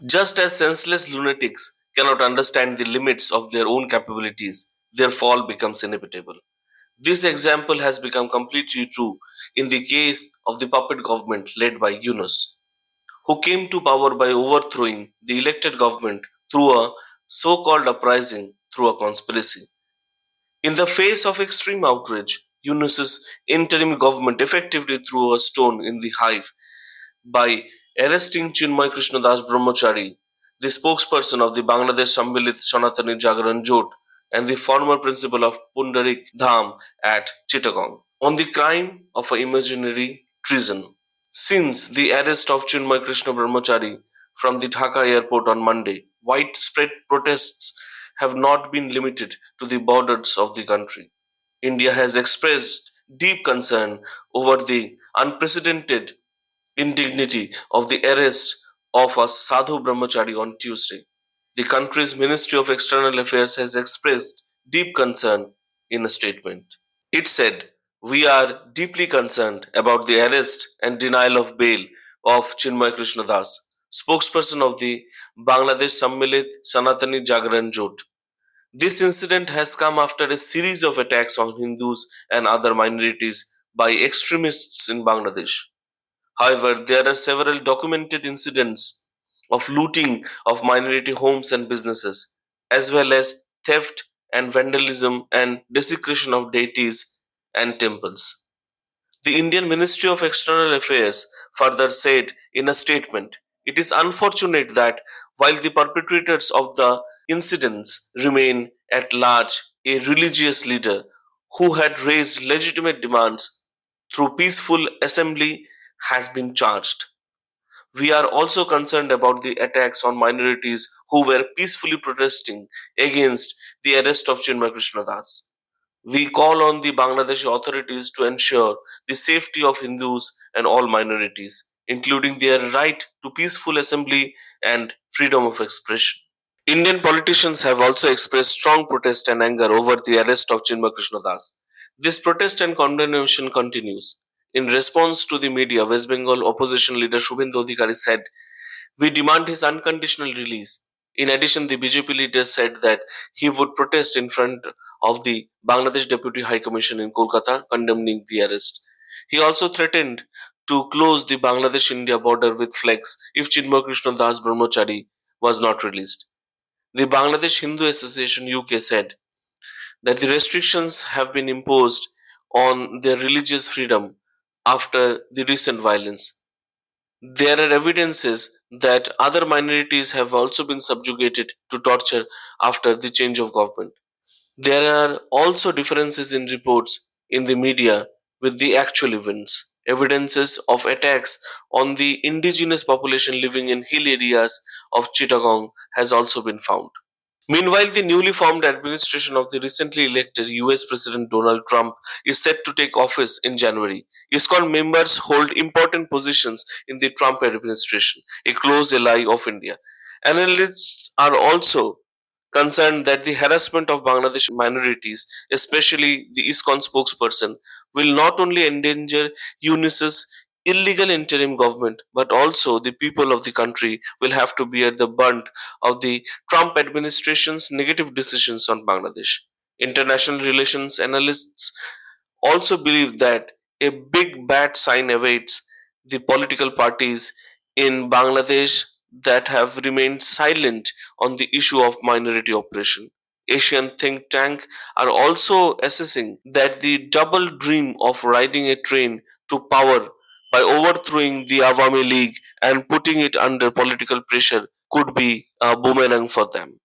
Just as senseless lunatics cannot understand the limits of their own capabilities, their fall becomes inevitable. This example has become completely true in the case of the puppet government led by Yunus, who came to power by overthrowing the elected government through a so called uprising through a conspiracy. In the face of extreme outrage, Yunus's interim government effectively threw a stone in the hive by arresting Chinmoy Krishna Brahmachari, the spokesperson of the Bangladesh Sammilit Sanatani Jagaran Jot and the former principal of Pundarik Dham at Chittagong, on the crime of an imaginary treason. Since the arrest of Chinmoy Krishna Brahmachari from the Dhaka airport on Monday, widespread protests have not been limited to the borders of the country. India has expressed deep concern over the unprecedented indignity of the arrest of a Sadhu Brahmachari on Tuesday. The country's Ministry of External Affairs has expressed deep concern in a statement. It said, "We are deeply concerned about the arrest and denial of bail of Chinmoy Krishna Das, spokesperson of the Bangladesh Sammilit Sanatani Jagran Jot. This incident has come after a series of attacks on Hindus and other minorities by extremists in Bangladesh. However, there are several documented incidents of looting of minority homes and businesses, as well as theft and vandalism and desecration of deities and temples." The Indian Ministry of External Affairs further said in a statement, "It is unfortunate that while the perpetrators of the incidents remain at large, a religious leader who had raised legitimate demands through peaceful assembly has been charged. We are also concerned about the attacks on minorities who were peacefully protesting against the arrest of Chinmay Krishna Das. We call on the Bangladeshi authorities to ensure the safety of Hindus and all minorities, including their right to peaceful assembly and freedom of expression." Indian politicians have also expressed strong protest and anger over the arrest of Chinmay Krishna Das. This protest and condemnation continues. In response to the media, West Bengal opposition leader Shubhendu Adhikari said, "We demand his unconditional release." In addition, the BJP leader said that he would protest in front of the Bangladesh Deputy High Commission in Kolkata, condemning the arrest. He also threatened to close the Bangladesh India border with flags if Chinmoy Krishna Das Brahmachari was not released. The Bangladesh Hindu Association UK said that the restrictions have been imposed on their religious freedom after the recent violence. There are evidences that other minorities have also been subjugated to torture after the change of government. There are also differences in reports in the media with the actual events. Evidences of attacks on the indigenous population living in hill areas of Chittagong has also been found. Meanwhile, the newly formed administration of the recently elected US President Donald Trump is set to take office in January. ISKCON members hold important positions in the Trump administration, a close ally of India. Analysts are also concerned that the harassment of Bangladeshi minorities, especially the ISKCON spokesperson, will not only endanger Yunus's illegal interim government, but also the people of the country will have to bear the brunt of the Trump administration's negative decisions on Bangladesh. International relations analysts also believe that a big bad sign awaits the political parties in Bangladesh that have remained silent on the issue of minority oppression. Asian think tank are also assessing that the double dream of riding a train to power by overthrowing the Awami League and putting it under political pressure could be a boomerang for them.